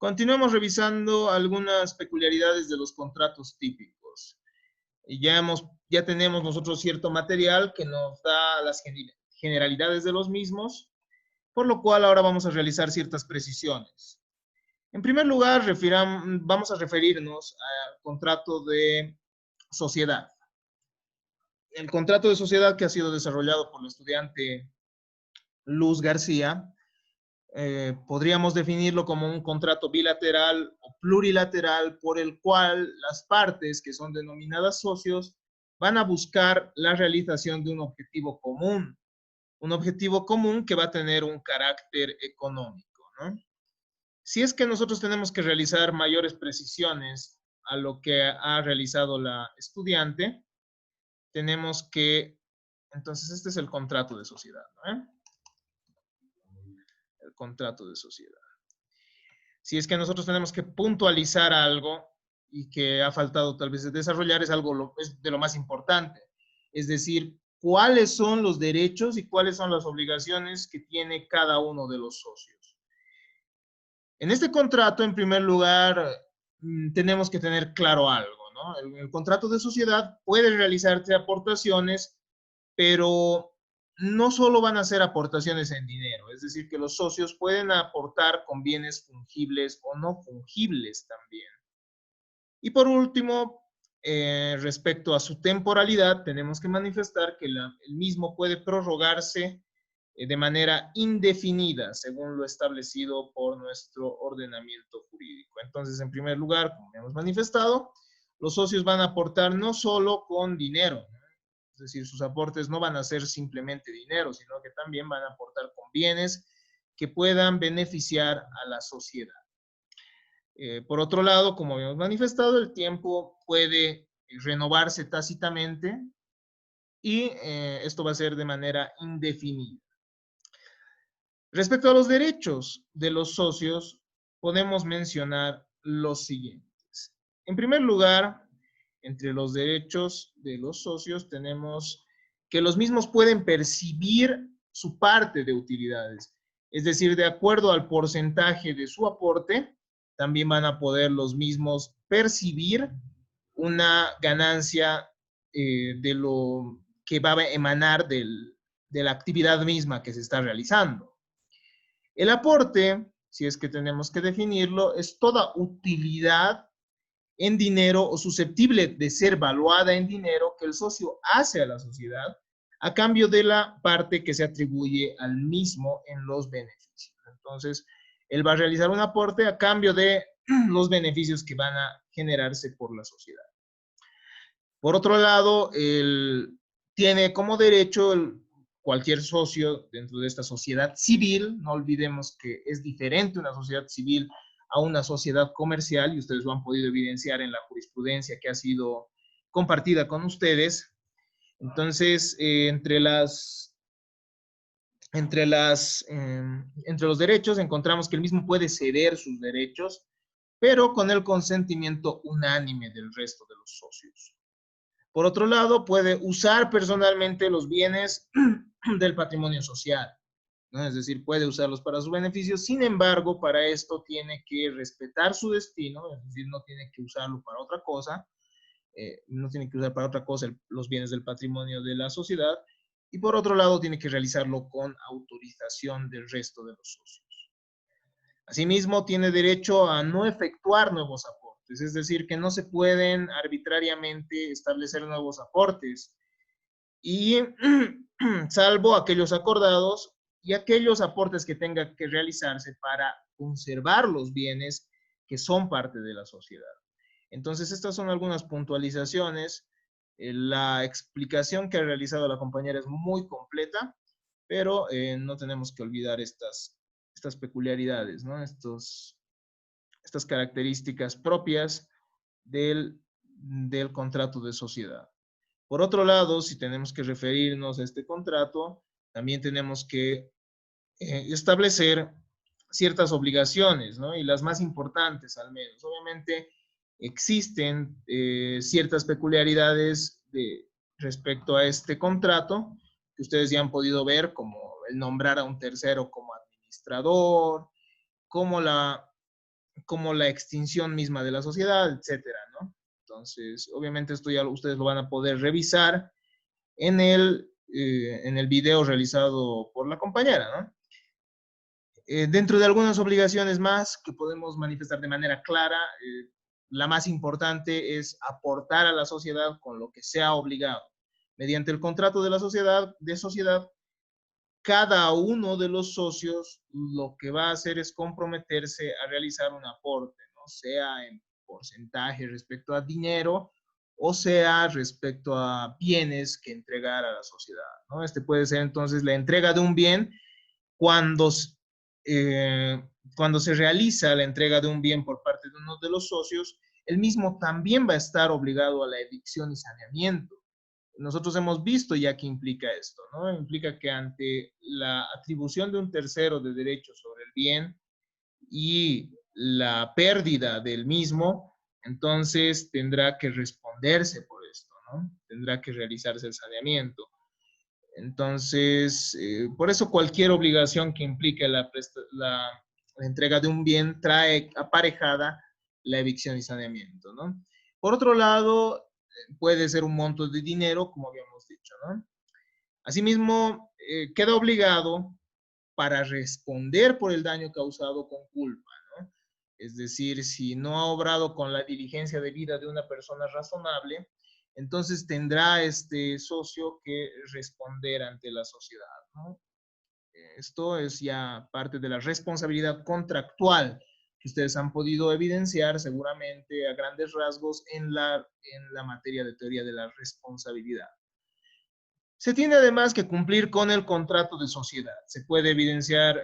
Continuemos revisando algunas peculiaridades de los contratos típicos. Y ya tenemos nosotros cierto material que nos da las generalidades de los mismos, por lo cual ahora vamos a realizar ciertas precisiones. En primer lugar, vamos a referirnos al contrato de sociedad. El contrato de sociedad que ha sido desarrollado por la estudiante Luz García, podríamos definirlo como un contrato bilateral o plurilateral por el cual las partes que son denominadas socios van a buscar la realización de un objetivo común que va a tener un carácter económico, ¿no? Si es que nosotros tenemos que realizar mayores precisiones a lo que ha realizado la estudiante, tenemos que, entonces este es el contrato de sociedad, ¿no? El contrato de sociedad. Si es que nosotros tenemos que puntualizar algo y que ha faltado tal vez desarrollar, es de lo más importante. Es decir, cuáles son los derechos y cuáles son las obligaciones que tiene cada uno de los socios. En este contrato, en primer lugar, tenemos que tener claro algo, ¿no? El contrato de sociedad puede realizarse aportaciones, pero no solo van a ser aportaciones en dinero, es decir, que los socios pueden aportar con bienes fungibles o no fungibles también. Y por último, respecto a su temporalidad, tenemos que manifestar que el mismo puede prorrogarse de manera indefinida, según lo establecido por nuestro ordenamiento jurídico. Entonces, en primer lugar, como hemos manifestado, los socios van a aportar no solo con dinero, ¿no? Es decir, sus aportes no van a ser simplemente dinero, sino que también van a aportar con bienes que puedan beneficiar a la sociedad. Por otro lado, como habíamos manifestado, el tiempo puede renovarse tácitamente y esto va a ser de manera indefinida. Respecto a los derechos de los socios, podemos mencionar los siguientes. En primer lugar, entre los derechos de los socios tenemos que los mismos pueden percibir su parte de utilidades. Es decir, de acuerdo al porcentaje de su aporte, también van a poder los mismos percibir una ganancia de lo que va a emanar de la actividad misma que se está realizando. El aporte, si es que tenemos que definirlo, es toda utilidad en dinero o susceptible de ser valuada en dinero que el socio hace a la sociedad a cambio de la parte que se atribuye al mismo en los beneficios. Entonces, él va a realizar un aporte a cambio de los beneficios que van a generarse por la sociedad. Por otro lado, él tiene como derecho cualquier socio dentro de esta sociedad civil. No olvidemos que es diferente una sociedad civil a una sociedad comercial, y ustedes lo han podido evidenciar en la jurisprudencia que ha sido compartida con ustedes. Entonces, entre los derechos encontramos que el mismo puede ceder sus derechos, pero con el consentimiento unánime del resto de los socios. Por otro lado, puede usar personalmente los bienes del patrimonio social, ¿no? Es decir, puede usarlos para su beneficio. Sin embargo, para esto tiene que respetar su destino, es decir, no tiene que usarlo para otra cosa, no tiene que usar para otra cosa los bienes del patrimonio de la sociedad. Y por otro lado, tiene que realizarlo con autorización del resto de los socios. Asimismo, tiene derecho a no efectuar nuevos aportes, es decir, que no se pueden arbitrariamente establecer nuevos aportes, y salvo aquellos acordados y aquellos aportes que tengan que realizarse para conservar los bienes que son parte de la sociedad. Entonces, estas son algunas puntualizaciones. La explicación que ha realizado la compañera es muy completa, pero no tenemos que olvidar estas peculiaridades, ¿no? Estas características propias del contrato de sociedad. Por otro lado, si tenemos que referirnos a este contrato, también tenemos que establecer ciertas obligaciones, ¿no? Y las más importantes al menos. Obviamente existen ciertas peculiaridades respecto a este contrato que ustedes ya han podido ver, como el nombrar a un tercero como administrador, como la como la extinción misma de la sociedad, etcétera, ¿no? Entonces, obviamente esto ya ustedes lo van a poder revisar en el video realizado por la compañera, ¿no? Dentro de algunas obligaciones más que podemos manifestar de manera clara, la más importante es aportar a la sociedad con lo que sea obligado. Mediante el contrato de la sociedad, cada uno de los socios lo que va a hacer es comprometerse a realizar un aporte, ¿no? Sea en porcentaje respecto a dinero o sea respecto a bienes que entregar a la sociedad, ¿no? Este puede ser entonces la entrega de un bien cuando, eh, cuando se realiza la entrega de un bien por parte de uno de los socios, el mismo también va a estar obligado a la evicción y saneamiento. Nosotros hemos visto ya que implica esto, ¿no? Implica que ante la atribución de un tercero de derechos sobre el bien y la pérdida del mismo, entonces tendrá que responderse por esto, ¿no? Tendrá que realizarse el saneamiento. Entonces, por eso cualquier obligación que implique la entrega de un bien trae aparejada la evicción y saneamiento, ¿no? Por otro lado, puede ser un monto de dinero, como habíamos dicho, ¿no? Asimismo, queda obligado para responder por el daño causado con culpa, ¿no? Es decir, si no ha obrado con la diligencia debida de una persona razonable, entonces tendrá este socio que responder ante la sociedad, ¿no? Esto es ya parte de la responsabilidad contractual que ustedes han podido evidenciar seguramente a grandes rasgos en la materia de teoría de la responsabilidad. Se tiene además que cumplir con el contrato de sociedad. Se puede evidenciar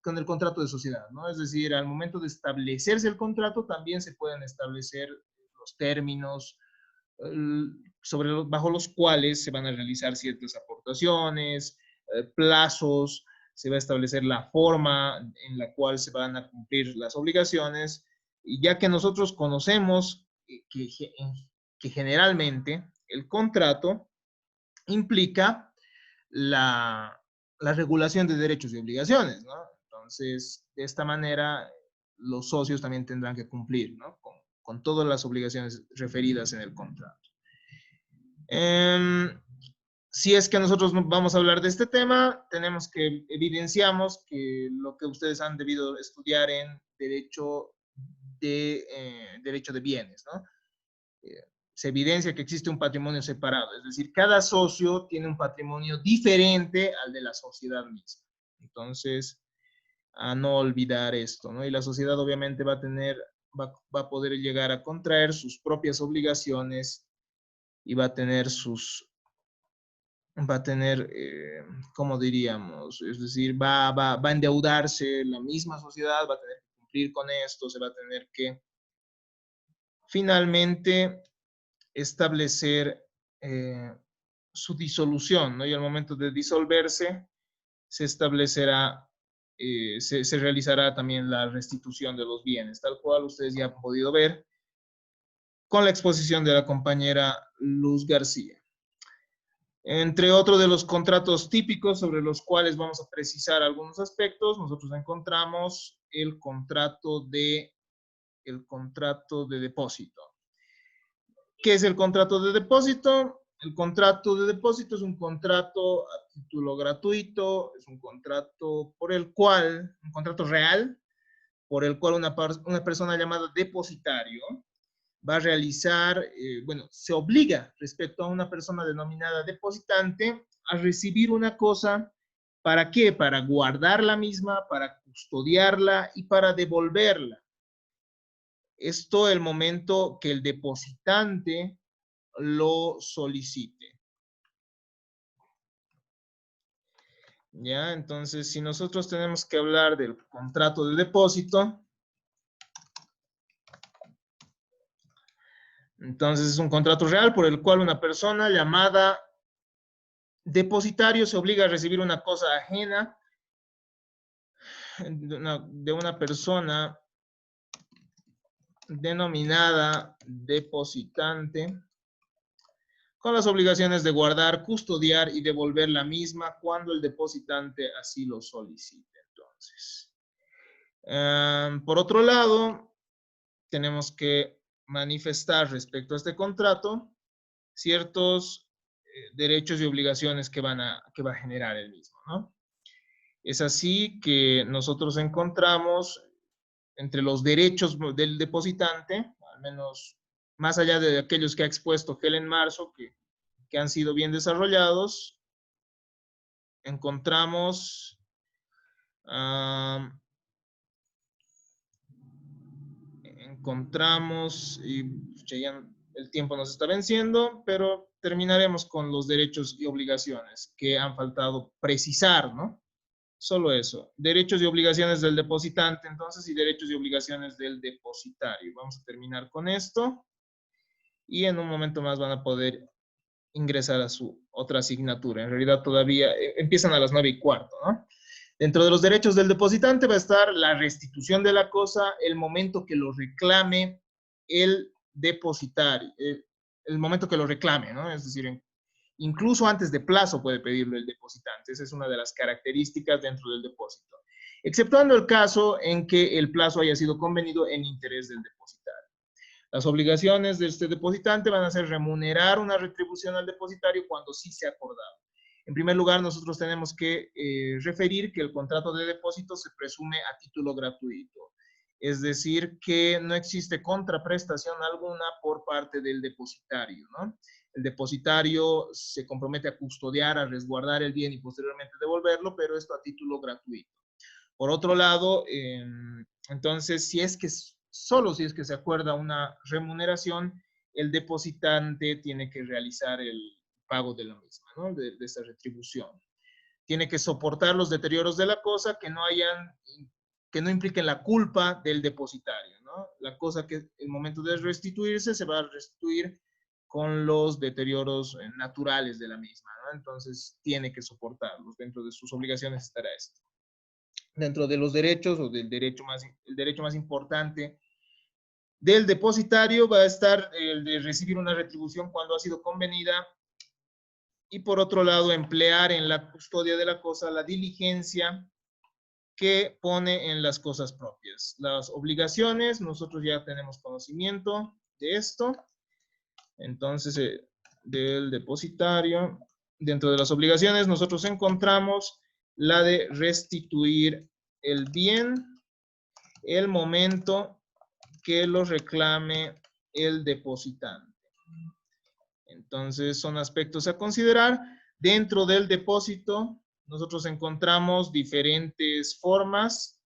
con el contrato de sociedad, ¿no? Es decir, al momento de establecerse el contrato también se pueden establecer los términos bajo los cuales se van a realizar ciertas aportaciones, plazos, se va a establecer la forma en la cual se van a cumplir las obligaciones, y ya que nosotros conocemos que generalmente el contrato implica la regulación de derechos y obligaciones, ¿no? Entonces, de esta manera, los socios también tendrán que cumplir, ¿no? Con todas las obligaciones referidas en el contrato. Si es que nosotros vamos a hablar de este tema, tenemos que evidenciamos que lo que ustedes han debido estudiar en derecho de bienes, ¿no? Se evidencia que existe un patrimonio separado, es decir, cada socio tiene un patrimonio diferente al de la sociedad misma. Entonces, a no olvidar esto, ¿no? Y la sociedad obviamente va a poder llegar a contraer sus propias obligaciones y va a tener ¿cómo diríamos? Es decir, va a endeudarse la misma sociedad, va a tener que cumplir con esto, se va a tener que finalmente establecer su disolución, ¿no? Y al momento de disolverse, se establecerá, se realizará también la restitución de los bienes, tal cual ustedes ya han podido ver con la exposición de la compañera Luz García. Entre otros de los contratos típicos sobre los cuales vamos a precisar algunos aspectos, nosotros encontramos el contrato de depósito. ¿Qué es el contrato de depósito? El contrato de depósito es un contrato a título gratuito, es un contrato un contrato real, por el cual una persona llamada depositario va a realizar, se obliga respecto a una persona denominada depositante a recibir una cosa. ¿Para qué? Para guardar la misma, para custodiarla y para devolverla. Esto el momento que el depositante lo solicite. ¿Ya? Entonces, si nosotros tenemos que hablar del contrato de depósito, entonces es un contrato real por el cual una persona llamada depositario se obliga a recibir una cosa ajena de una persona denominada depositante, con las obligaciones de guardar, custodiar y devolver la misma cuando el depositante así lo solicite. Entonces, Por otro lado, tenemos que manifestar respecto a este contrato ciertos derechos y obligaciones que va a generar el mismo, ¿no? Es así que nosotros encontramos entre los derechos del depositante, al menos más allá de aquellos que ha expuesto Helen Marzo, que han sido bien desarrollados, encontramos y ya el tiempo nos está venciendo, pero terminaremos con los derechos y obligaciones que han faltado precisar, ¿no? Solo eso, derechos y obligaciones del depositante, entonces, y derechos y obligaciones del depositario. Vamos a terminar con esto y en un momento más van a poder ingresar a su otra asignatura. En realidad todavía empiezan a las 9:15, ¿no? Dentro de los derechos del depositante va a estar la restitución de la cosa, el momento que lo reclame el depositario, el momento que lo reclame, ¿no? Es decir, incluso antes de plazo puede pedirlo el depositante. Esa es una de las características dentro del depósito, exceptuando el caso en que el plazo haya sido convenido en interés del depositario. Las obligaciones de este depositante van a ser remunerar una retribución al depositario cuando sí se ha acordado. En primer lugar, nosotros tenemos que referir que el contrato de depósito se presume a título gratuito. Es decir, que no existe contraprestación alguna por parte del depositario, ¿no? El depositario se compromete a custodiar, a resguardar el bien y posteriormente devolverlo, pero esto a título gratuito. Por otro lado, entonces, solo si es que se acuerda una remuneración, el depositante tiene que realizar el pago de la misma, ¿no? De esta retribución. Tiene que soportar los deterioros de la cosa que no impliquen la culpa del depositario, ¿no? La cosa que el momento de restituirse se va a restituir con los deterioros naturales de la misma, ¿no? Entonces tiene que soportarlos. Dentro de sus obligaciones estará esto. Dentro de los derechos o el derecho más importante del depositario va a estar el de recibir una retribución cuando ha sido convenida y por otro lado emplear en la custodia de la cosa la diligencia que pone en las cosas propias. Las obligaciones, nosotros ya tenemos conocimiento de esto, entonces del depositario, dentro de las obligaciones nosotros encontramos la de restituir el bien, el momento que lo reclame el depositante. Entonces, son aspectos a considerar. Dentro del depósito, nosotros encontramos diferentes formas.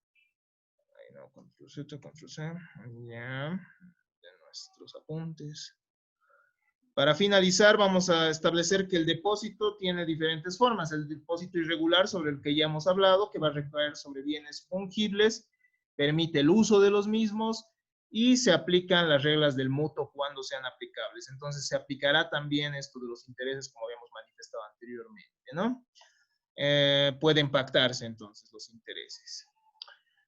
Ahí no, control Z, control C, ya, de nuestros apuntes. Para finalizar, vamos a establecer que el depósito tiene diferentes formas. El depósito irregular, sobre el que ya hemos hablado, que va a recaer sobre bienes fungibles, permite el uso de los mismos y se aplican las reglas del mutuo cuando sean aplicables. Entonces, se aplicará también esto de los intereses, como habíamos manifestado anteriormente, ¿no? Pueden pactarse entonces los intereses.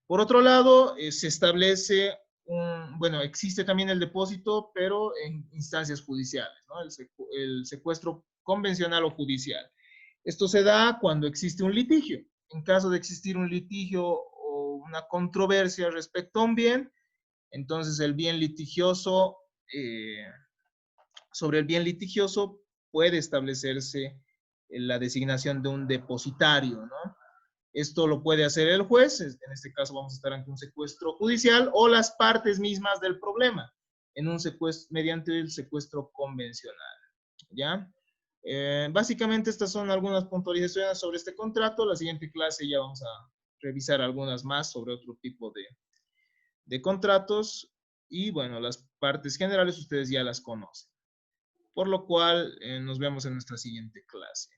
Por otro lado, se establece bueno, existe también el depósito, pero en instancias judiciales, ¿no? El secuestro convencional o judicial. Esto se da cuando existe un litigio. En caso de existir un litigio o una controversia respecto a un bien, entonces el bien litigioso, sobre el bien litigioso puede establecerse la designación de un depositario, ¿no? Esto lo puede hacer el juez, en este caso vamos a estar ante un secuestro judicial, o las partes mismas del problema, en un secuestro, mediante el secuestro convencional, ¿ya? Básicamente estas son algunas puntualizaciones sobre este contrato. La siguiente clase ya vamos a revisar algunas más sobre otro tipo de contratos, y bueno, las partes generales ustedes ya las conocen. Por lo cual, nos vemos en nuestra siguiente clase.